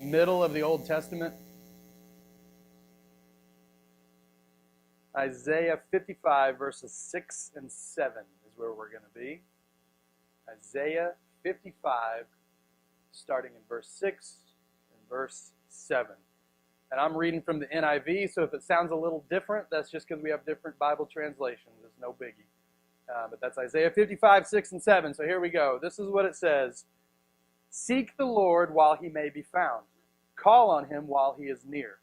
Middle of the Old Testament. Isaiah 55 verses 6 and 7 is where we're going to be. Isaiah 55 starting in verse 6 and verse 7. And I'm reading from the NIV, so if it sounds a little different, that's just because we have different Bible translations. It's no biggie. But that's Isaiah 55, 6 and 7. So here we go. This is what it says. Seek the Lord while he may be found. Call on him while he is near.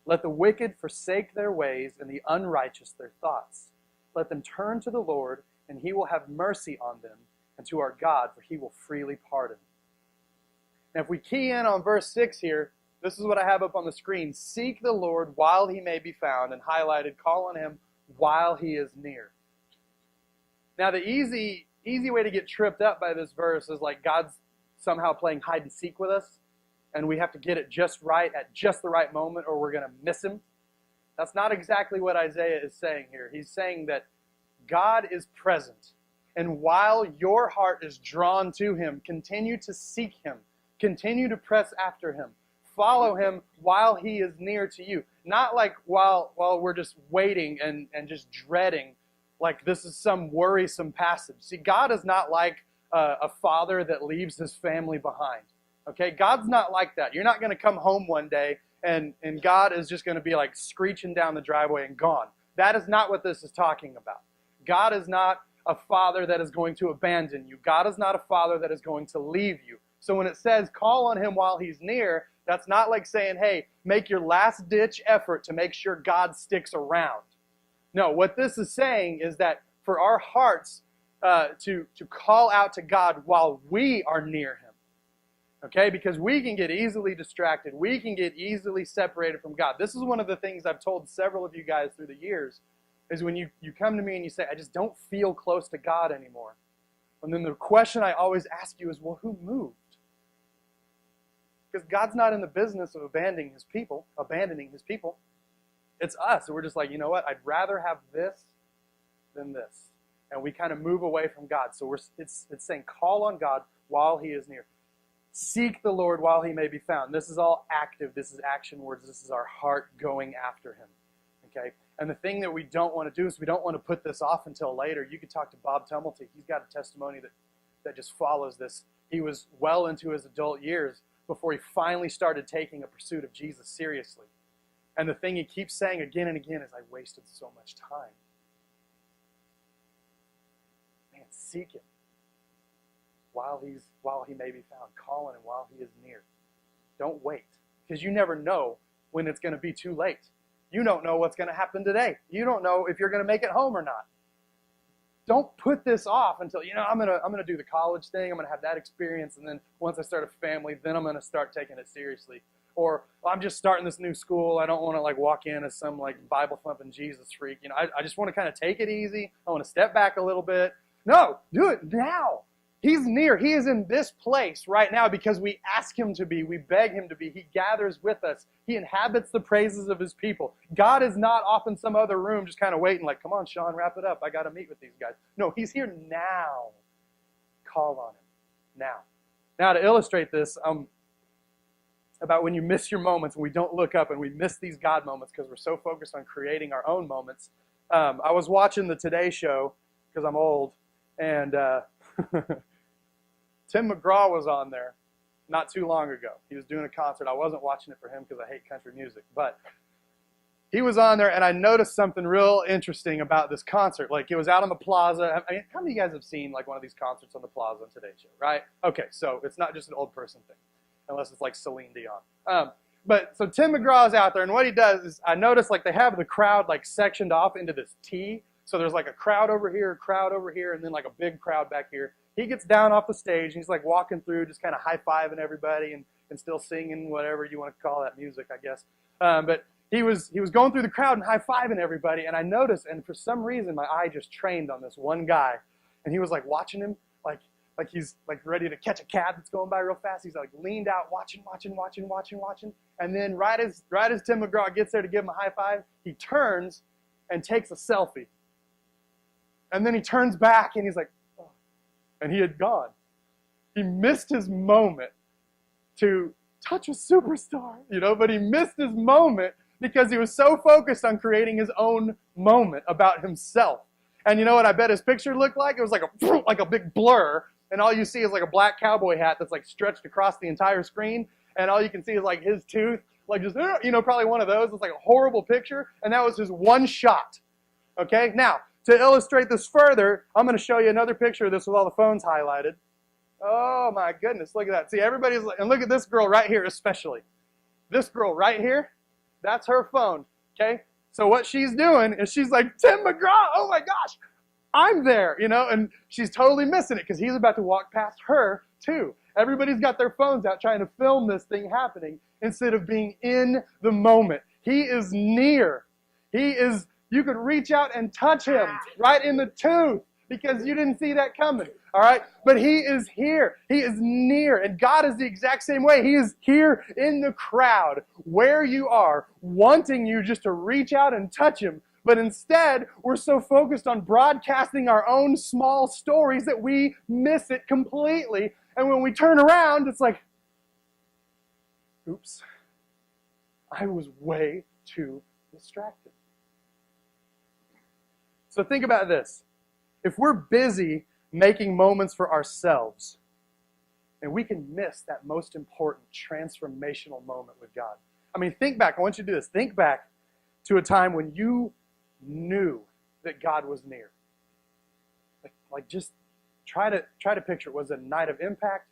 Let the wicked forsake their ways and the unrighteous their thoughts. Let them turn to the Lord, and he will have mercy on them, and to our God, for he will freely pardon. Now if we key in on verse 6 here, this is what I have up on the screen. Seek the Lord while he may be found, and highlighted, call on him while he is near. Now the easy way to get tripped up by this verse is like God's somehow playing hide and seek with us, and we have to get it just right at just the right moment or we're going to miss him. That's not exactly what Isaiah is saying here. He's saying that God is present, and while your heart is drawn to him, continue to seek him. Continue to press after him. Follow him while he is near to you. Not like while we're just waiting and just dreading like this is some worrisome passage. See, God is not like a father that leaves his family behind. Okay, God's not like that. You're not going to come home one day and God is just going to be like screeching down the driveway and gone. That is not what this is talking about. God is not a father that is going to abandon you. God is not a father that is going to leave you. So when it says call on him while he's near, that's not like saying, hey, make your last ditch effort to make sure God sticks around. No, what this is saying is that for our hearts to call out to God while we are near him. Okay, because we can get easily distracted. We can get easily separated from God. This is one of the things I've told several of you guys through the years, is when you come to me and you say, I just don't feel close to God anymore. And then the question I always ask you is, well, who moved? Because God's not in the business of abandoning his people. It's us. And we're just like, you know what? I'd rather have this than this. And we kind of move away from God. So it's saying call on God while he is near. Seek the Lord while he may be found. This is all active. This is action words. This is our heart going after him. Okay? And the thing that we don't want to do is we don't want to put this off until later. You could talk to Bob Tumulty. He's got a testimony that just follows this. He was well into his adult years before he finally started taking a pursuit of Jesus seriously. And the thing he keeps saying again and again is, I wasted so much time. Man, seek him while he may be found. Call on him while he is near. Don't wait, because you never know when it's going to be too late. You don't know what's going to happen today. You don't know if you're going to make it home or not. Don't put this off until, I'm going to do the college thing. I'm going to have that experience, and then once I start a family, then I'm going to start taking it seriously. Or I'm just starting this new school. I don't want to walk in as some Bible thumping Jesus freak. I just want to kind of take it easy. I want to step back a little bit. No, do it now. He's near. He is in this place right now because we ask him to be. We beg him to be. He gathers with us. He inhabits the praises of his people. God is not off in some other room just kind of waiting come on, Sean, wrap it up. I got to meet with these guys. No, he's here now. Call on him now. Now to illustrate this, about when you miss your moments and we don't look up and we miss these God moments because we're so focused on creating our own moments. I was watching the Today Show because I'm old, and Tim McGraw was on there not too long ago. He was doing a concert. I wasn't watching it for him because I hate country music, but he was on there, and I noticed something real interesting about this concert. It was out on the plaza. I mean, how many of you guys have seen one of these concerts on the plaza on Today Show, right? Okay, so it's not just an old person thing, unless it's Celine Dion. So Tim McGraw is out there, and what he does is I noticed they have the crowd sectioned off into this T. So there's a crowd over here, and then a big crowd back here. He gets down off the stage, and he's walking through, just kind of high-fiving everybody and still singing whatever you want to call that music, I guess. But he was going through the crowd and high-fiving everybody, and I noticed, and for some reason my eye just trained on this one guy, and he was watching him like he's ready to catch a cab that's going by real fast. He's leaned out, watching, and then right as Tim McGraw gets there to give him a high five, he turns and takes a selfie. And then he turns back and he's oh. And he had gone. He missed his moment to touch a superstar, but he missed his moment because he was so focused on creating his own moment about himself. And you know what I bet his picture looked like? It was like a big blur, and all you see is like a black cowboy hat that's like stretched across the entire screen, and all you can see is like his tooth, like just, probably one of those. It's like a horrible picture, and that was his one shot. Okay, now, to illustrate this further, I'm going to show you another picture of this with all the phones highlighted. Oh my goodness, look at that. See, everybody's like, and look at this girl right here especially. This girl right here, that's her phone, okay? So what she's doing is she's like, Tim McGraw, oh my gosh, I'm there, and she's totally missing it because he's about to walk past her too. Everybody's got their phones out trying to film this thing happening instead of being in the moment. He is near. You could reach out and touch him right in the tooth because you didn't see that coming, all right? But he is here. He is near, and God is the exact same way. He is here in the crowd where you are, wanting you just to reach out and touch him. But instead, we're so focused on broadcasting our own small stories that we miss it completely. And when we turn around, it's like, oops, I was way too distracted. So think about this. If we're busy making moments for ourselves, and we can miss that most important transformational moment with God. I mean, think back. I want you to do this. Think back to a time when you knew that God was near. Like just try to picture it. Was it a night of impact?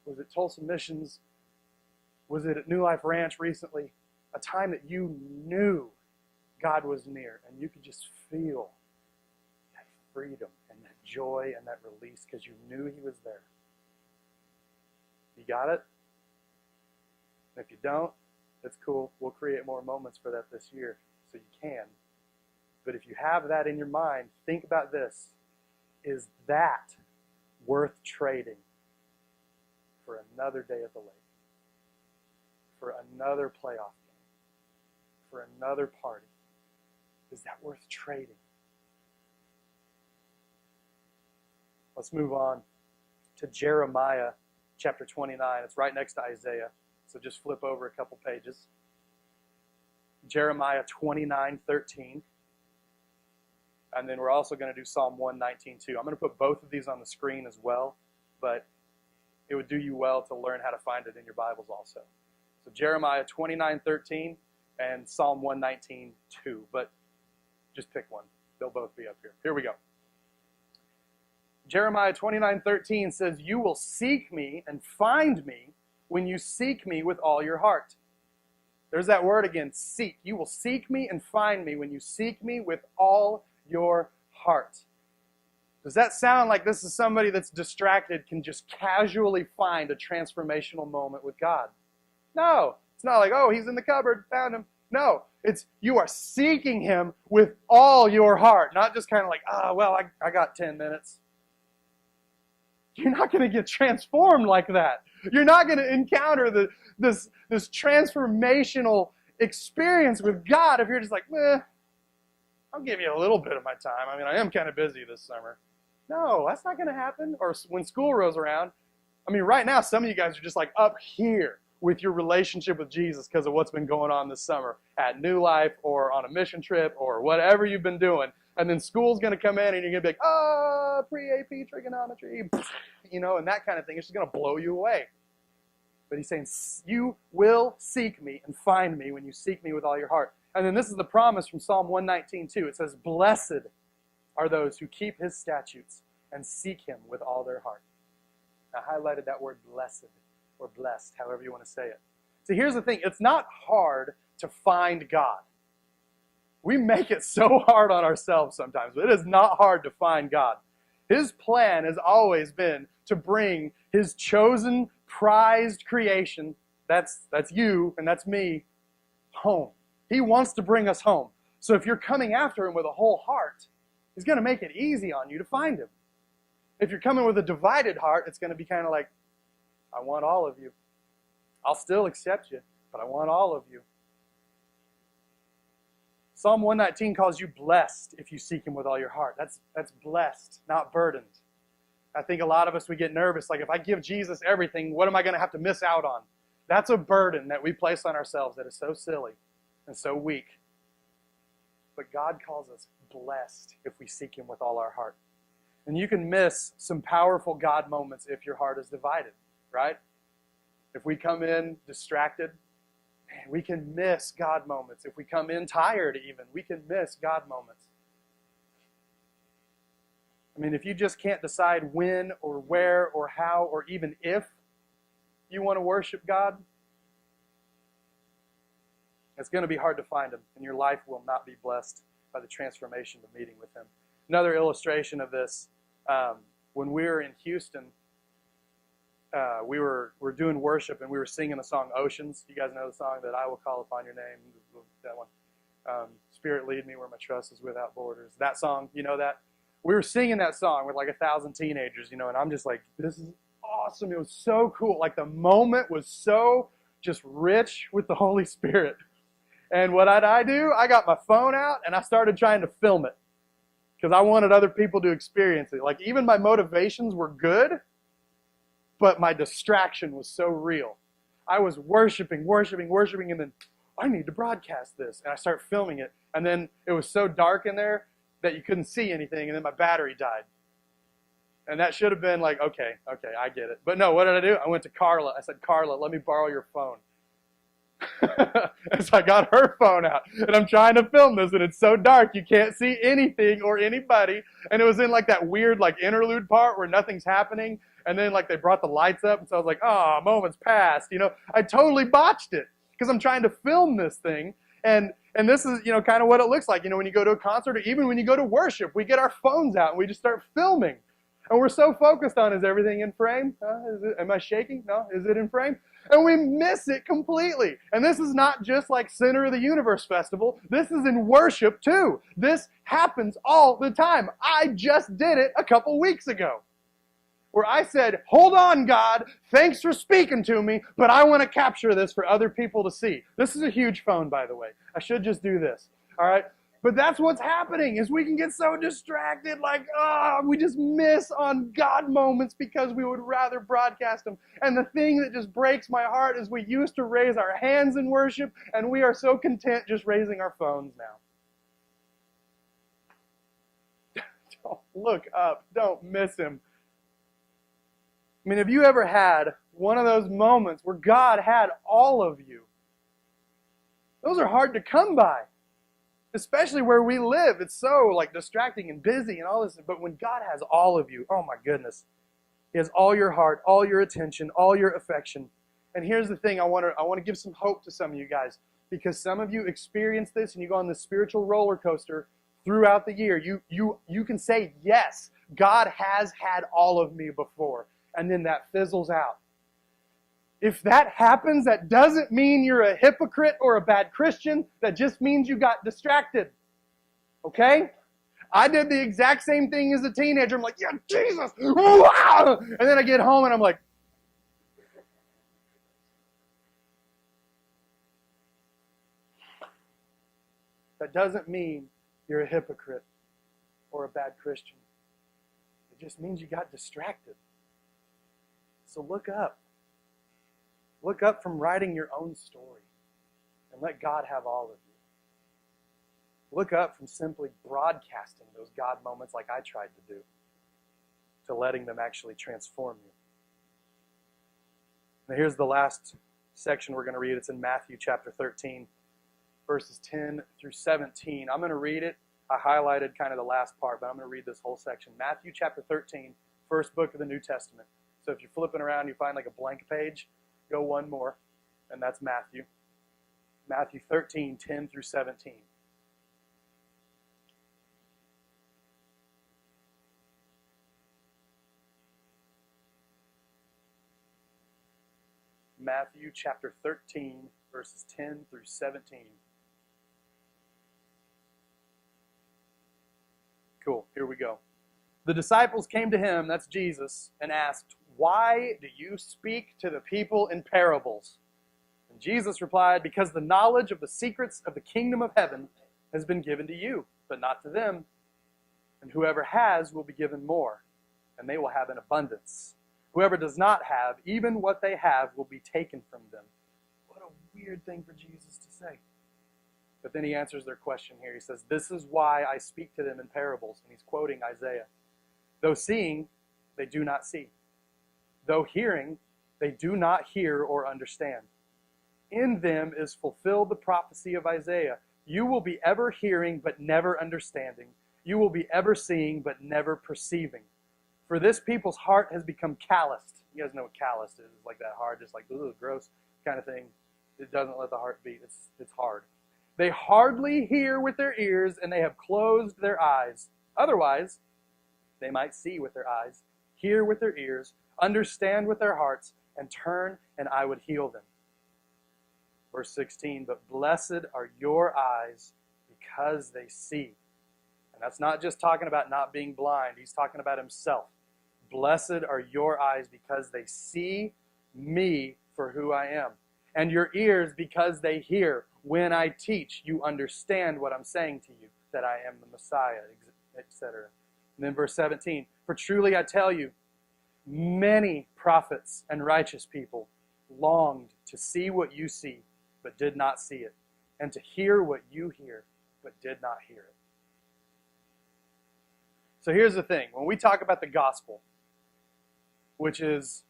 Was it Tulsa Missions? Was it at New Life Ranch recently? A time that you knew God was near and you could just feel that freedom and that joy and that release because you knew he was there. You got it? And if you don't, that's cool. We'll create more moments for that this year so you can. But if you have that in your mind, think about this. Is that worth trading for another day at the lake? For another playoff game? For another party? Is that worth trading? Let's move on to Jeremiah chapter 29. It's right next to Isaiah. So just flip over a couple pages. Jeremiah 29:13. And then we're also going to do Psalm 119 too. I'm going to put both of these on the screen as well, but it would do you well to learn how to find it in your Bibles also. So Jeremiah 29:13 and Psalm 119:2, but just pick one. They'll both be up here. Here we go. Jeremiah 29:13 says, "You will seek me and find me when you seek me with all your heart." There's that word again, seek. You will seek me and find me when you seek me with all your heart. Does that sound like this is somebody that's distracted can just casually find a transformational moment with God? No. It's not like, oh, he's in the cupboard, found him. No. It's you are seeking him with all your heart. Not just kind of like, I got 10 minutes. You're not going to get transformed like that. You're not going to encounter this transformational experience with God if you're just like, I'll give you a little bit of my time. I mean, I am kind of busy this summer. No, that's not going to happen. Or when school rolls around, I mean, right now, some of you guys are just like up here with your relationship with Jesus because of what's been going on this summer at New Life or on a mission trip or whatever you've been doing. And then school's going to come in and you're going to be like, pre-AP trigonometry, and that kind of thing. It's just going to blow you away. But he's saying, you will seek me and find me when you seek me with all your heart. And then this is the promise from Psalm 119 too. It says, blessed are those who keep his statutes and seek him with all their heart. I highlighted that word blessed or blessed, however you want to say it. So here's the thing. It's not hard to find God. We make it so hard on ourselves sometimes, but it is not hard to find God. His plan has always been to bring his chosen, prized creation, that's you and that's me, home. He wants to bring us home. So if you're coming after him with a whole heart, he's going to make it easy on you to find him. If you're coming with a divided heart, it's going to be kind of like, I want all of you. I'll still accept you, but I want all of you. Psalm 119 calls you blessed if you seek him with all your heart. That's blessed, not burdened. I think a lot of us, we get nervous. Like, if I give Jesus everything, what am I going to have to miss out on? That's a burden that we place on ourselves that is so silly and so weak. But God calls us blessed if we seek Him with all our heart. And you can miss some powerful God moments if your heart is divided, right? If we come in distracted, man, we can miss God moments. If we come in tired even, we can miss God moments. I mean, if you just can't decide when or where or how or even if you want to worship God, it's going to be hard to find Him, and your life will not be blessed by the transformation of meeting with Him. Another illustration of this, when we were in Houston, we were doing worship, and we were singing the song Oceans. You guys know the song that I will call upon your name, that one. Spirit lead me where my trust is without borders. That song, you know that? We were singing that song with like 1,000 teenagers, and I'm just like, this is awesome. It was so cool. Like the moment was so just rich with the Holy Spirit. And what did I do? I got my phone out and I started trying to film it because I wanted other people to experience it. Like even my motivations were good, but my distraction was so real. I was worshiping, and then I need to broadcast this. And I start filming it. And then it was so dark in there that you couldn't see anything, and then my battery died. And that should have been like, okay, I get it. But no, what did I do? I went to Carla. I said, Carla, let me borrow your phone. And so I got her phone out, and I'm trying to film this, and it's so dark you can't see anything or anybody. And it was in like that weird like interlude part where nothing's happening, and then like they brought the lights up, and so I was like, oh, moments passed. I totally botched it because I'm trying to film this thing, and this is kind of what it looks like. When you go to a concert or even when you go to worship, we get our phones out and we just start filming, and we're so focused on, is everything in frame? Am I shaking? No, is it in frame? And we miss it completely. And this is not just like Center of the Universe Festival. This is in worship too. This happens all the time. I just did it a couple weeks ago, where I said, hold on, God, thanks for speaking to me, but I want to capture this for other people to see. This is a huge phone, by the way. I should just do this, all right? But that's what's happening, is we can get so distracted, like, we just miss on God moments because we would rather broadcast them. And the thing that just breaks my heart is we used to raise our hands in worship, and we are so content just raising our phones now. Don't look up. Don't miss Him. I mean, have you ever had one of those moments where God had all of you? Those are hard to come by. Especially where we live. It's so like distracting and busy and all this. But when God has all of you, oh my goodness. He has all your heart, all your attention, all your affection. And here's the thing, I want to give some hope to some of you guys. Because some of you experience this and you go on this spiritual roller coaster throughout the year. You can say, yes, God has had all of me before. And then that fizzles out. If that happens, that doesn't mean you're a hypocrite or a bad Christian. That just means you got distracted. Okay? I did the exact same thing as a teenager. I'm like, yeah, Jesus! Wow! And then I get home and I'm like, that doesn't mean you're a hypocrite or a bad Christian. It just means you got distracted. So look up. Look up from writing your own story and let God have all of you. Look up from simply broadcasting those God moments like I tried to do to letting them actually transform you. Now here's the last section we're going to read. It's in Matthew chapter 13, verses 10 through 17. I'm going to read it. I highlighted kind of the last part, but I'm going to read this whole section. Matthew chapter 13, first book of the New Testament. So if you're flipping around, you find like a blank page, go one more, and that's Matthew. Matthew 13, 10 through 17. Matthew chapter 13, verses 10 through 17. Cool, here we go. The disciples came to him, that's Jesus, and asked, "Why do you speak to the people in parables?" And Jesus replied, "Because the knowledge of the secrets of the kingdom of heaven has been given to you, but not to them. And whoever has will be given more, and they will have an abundance. Whoever does not have, even what they have will be taken from them. weird thing for Jesus to say. But then he answers their question here. He says, this is why I speak to them in parables. And he's quoting Isaiah. Though seeing, they do not see. Though hearing, they do not hear or understand. In them is fulfilled the prophecy of Isaiah. You will be ever hearing, but never understanding. You will be ever seeing, but never perceiving. For this people's heart has become calloused. You guys know what calloused is. It's like that hard, just like, ooh, gross kind of thing. It doesn't let the heart beat. It's hard. They hardly hear with their ears, and they have closed their eyes. Otherwise, they might see with their eyes, hear with their ears, understand with their hearts, and turn, and I would heal them. Verse 16, but blessed are your eyes because they see. And that's not just talking about not being blind. He's talking about himself. Blessed are your eyes because they see me for who I am. And your ears because they hear. When I teach, you understand what I'm saying to you, that I am the Messiah, etc. And then verse 17, for truly I tell you, many prophets and righteous people longed to see what you see, but did not see it, and to hear what you hear, but did not hear it. So here's the thing. When we talk about the gospel, which is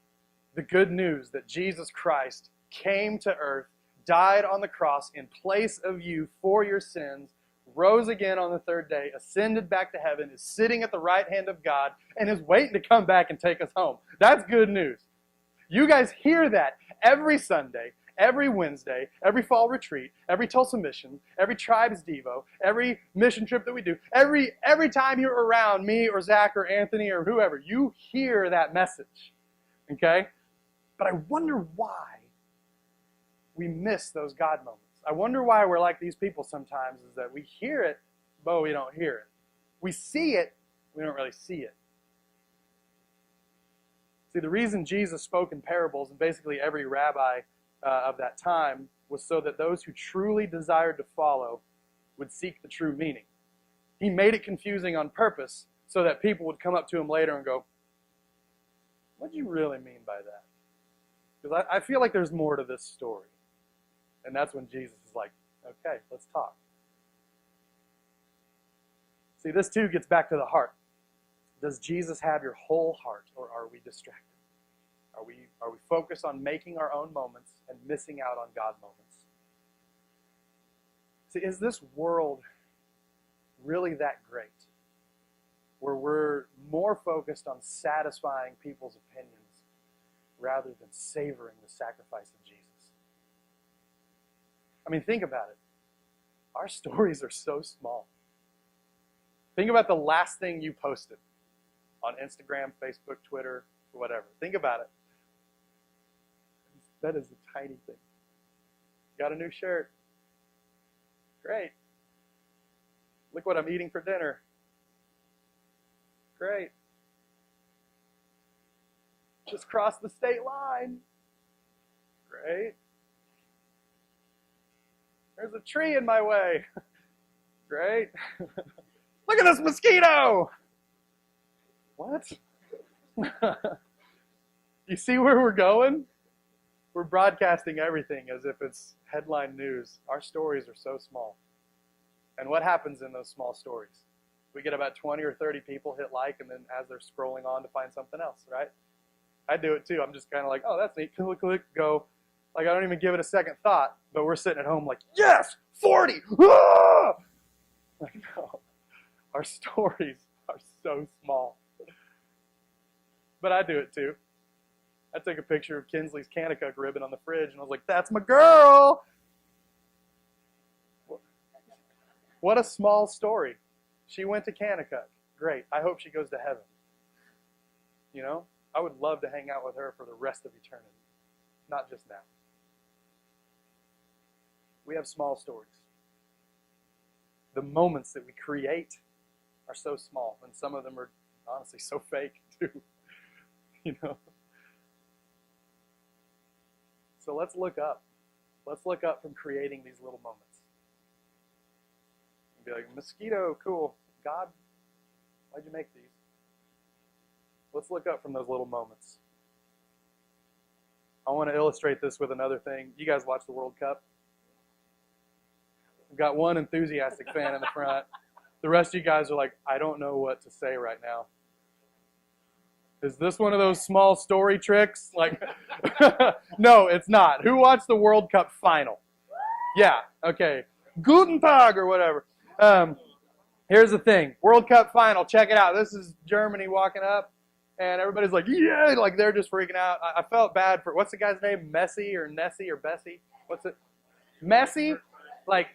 the good news that Jesus Christ came to earth, died on the cross in place of you for your sins, rose again on the third day, ascended back to heaven, is sitting at the right hand of God, and is waiting to come back and take us home. That's good news. You guys hear that every Sunday, every Wednesday, every fall retreat, every Tulsa mission, every tribes devo, every mission trip that we do, every time you're around me or Zach or Anthony or whoever, you hear that message. Okay? But I wonder why we miss those God moments. I wonder why we're like these people sometimes, is that we hear it, but we don't hear it. We see it, we don't really see it. See, the reason Jesus spoke in parables, and basically every rabbi of that time, was so that those who truly desired to follow would seek the true meaning. He made it confusing on purpose so that people would come up to him later and go, what do you really mean by that? Because I feel like there's more to this story. And that's when Jesus is like, okay, let's talk. See, this too gets back to the heart. Does Jesus have your whole heart, or are we distracted? Are we focused on making our own moments and missing out on God moments? See, is this world really that great, where we're more focused on satisfying people's opinions rather than savoring the sacrifice of Jesus? I mean, think about it. Our stories are so small. Think about the last thing you posted on Instagram, Facebook, Twitter, whatever. Think about it. That is a tiny thing. Got a new shirt. Great. Look what I'm eating for dinner. Great. Just crossed the state line. Great. There's a tree in my way. Great. Look at this mosquito. What? You see where we're going? We're broadcasting everything as if it's headline news. Our stories are so small. And what happens in those small stories? We get about 20 or 30 people hit like, and then as they're scrolling on to find something else, right? I do it too. I'm just kind of like, oh, that's neat. Click, click, go. Like, I don't even give it a second thought, but we're sitting at home like, yes, 40! Ah! Like, no. Our stories are so small. But I do it too. I took a picture of Kinsley's Kanakuk ribbon on the fridge, and I was like, that's my girl! What a small story. She went to Kanakuk. Great. I hope she goes to heaven. You know? I would love to hang out with her for the rest of eternity. Not just now. We have small stories. The moments that we create are so small, and some of them are honestly so fake too. You know? So let's look up. Let's look up from creating these little moments. And be like, mosquito, cool. God, why'd you make these? Let's look up from those little moments. I want to illustrate this with another thing. You guys watch the World Cup? We've got one enthusiastic fan in the front. The rest of you guys are like, I don't know what to say right now. Is this one of those small story tricks? Like, no, it's not. Who watched the World Cup final? Yeah, okay. Guten Tag or whatever. Here's the thing. World Cup final. Check it out. This is Germany walking up, and everybody's like, yeah, like they're just freaking out. I felt bad for, what's the guy's name? Messi or Nessie or Bessie? What's it? Messi? Like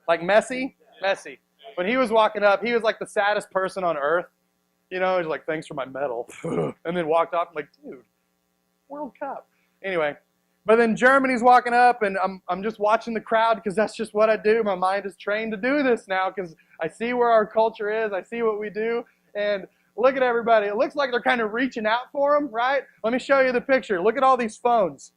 Messi? Messi. When he was walking up, he was like the saddest person on earth. You know, he's like, thanks for my medal. And then walked off. I'm like, dude, World Cup. Anyway, but then Germany's walking up, and I'm just watching the crowd because that's just what I do. My mind is trained to do this now because I see where our culture is. I see what we do. And look at everybody. It looks like they're kind of reaching out for them, right? Let me show you the picture. Look at all these phones.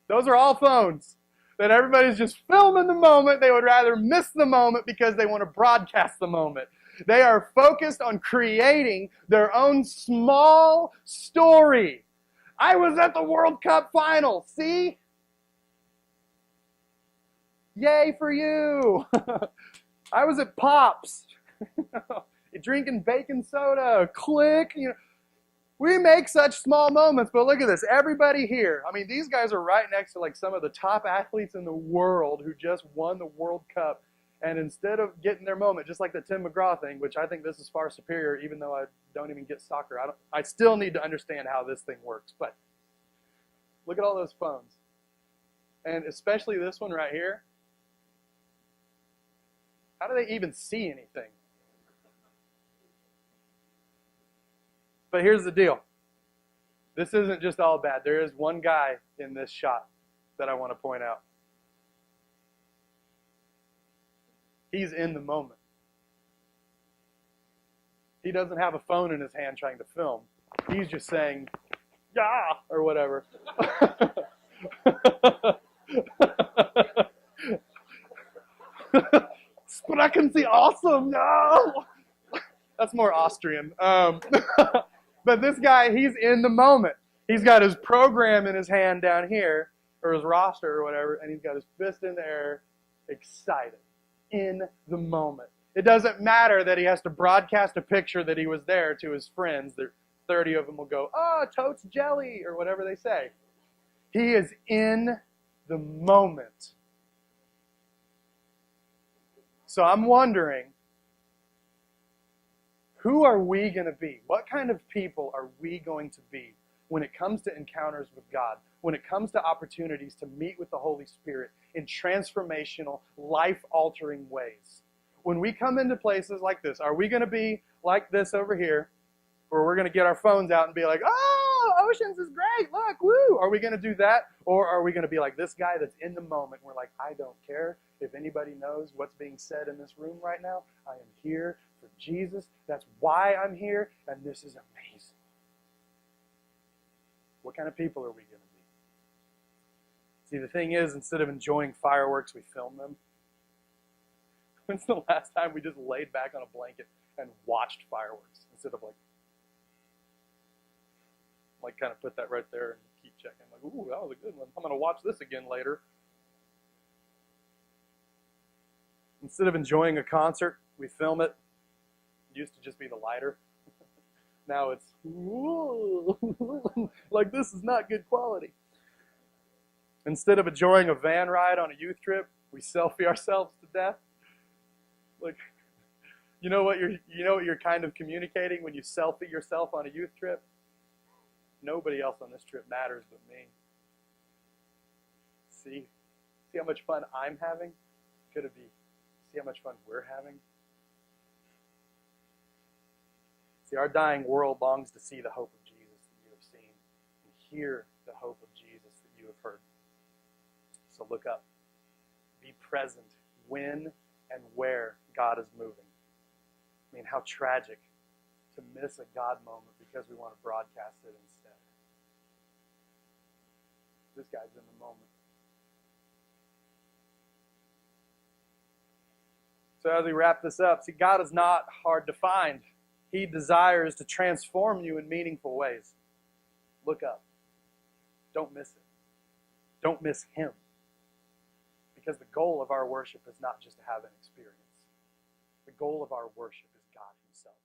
Those are all phones that everybody's just filming the moment. They would rather miss the moment because they want to broadcast the moment. They are focused on creating their own small story. I was at the World Cup final. See? Yay for you. I was at Pops. Drinking baking soda. Click. You know, we make such small moments, but look at this. Everybody here. I mean, these guys are right next to like some of the top athletes in the world who just won the World Cup. And instead of getting their moment, just like the Tim McGraw thing, which I think this is far superior, even though I don't even get soccer, I still need to understand how this thing works. But look at all those phones. And especially this one right here. How do they even see anything? But here's the deal. This isn't just all bad. There is one guy in this shot that I want to point out. He's in the moment. He doesn't have a phone in his hand trying to film. He's just saying, yeah, or whatever. Sprechen Sie awesome, no! That's more Austrian. But this guy, he's in the moment. He's got his program in his hand down here, or his roster or whatever, and he's got his fist in the air, excited. In the moment. It doesn't matter that he has to broadcast a picture that he was there to his friends. 30 of them will go, oh, totes jelly, or whatever they say. He is in the moment. So I'm wondering, who are we going to be? What kind of people are we going to be when it comes to encounters with God? When it comes to opportunities to meet with the Holy Spirit in transformational, life-altering ways. When we come into places like this, are we going to be like this over here, where we're going to get our phones out and be like, oh, Oceans is great, look, woo! Are we going to do that? Or are we going to be like this guy that's in the moment? We're like, I don't care if anybody knows what's being said in this room right now. I am here for Jesus. That's why I'm here, and this is amazing. What kind of people are we going to be? See, the thing is, instead of enjoying fireworks, we film them. When's the last time we just laid back on a blanket and watched fireworks instead of like kind of put that right there and keep checking? Like, ooh, that was a good one. I'm going to watch this again later. Instead of enjoying a concert, we film it. It used to just be the lighter. Now it's, like this is not good quality. Instead of enjoying a van ride on a youth trip, we selfie ourselves to death. Like, you know what you're kind of communicating when you selfie yourself on a youth trip? Nobody else on this trip matters but me. See how much fun I'm having? Could it be? See how much fun we're having? See, our dying world longs to see the hope of Jesus that you have seen and hear the hope of Jesus that you have heard. So look up. Be present when and where God is moving. I mean, how tragic to miss a God moment because we want to broadcast it instead. This guy's in the moment. So as we wrap this up, see, God is not hard to find. He desires to transform you in meaningful ways. Look up. Don't miss it. Don't miss Him. Because the goal of our worship is not just to have an experience. The goal of our worship is God Himself.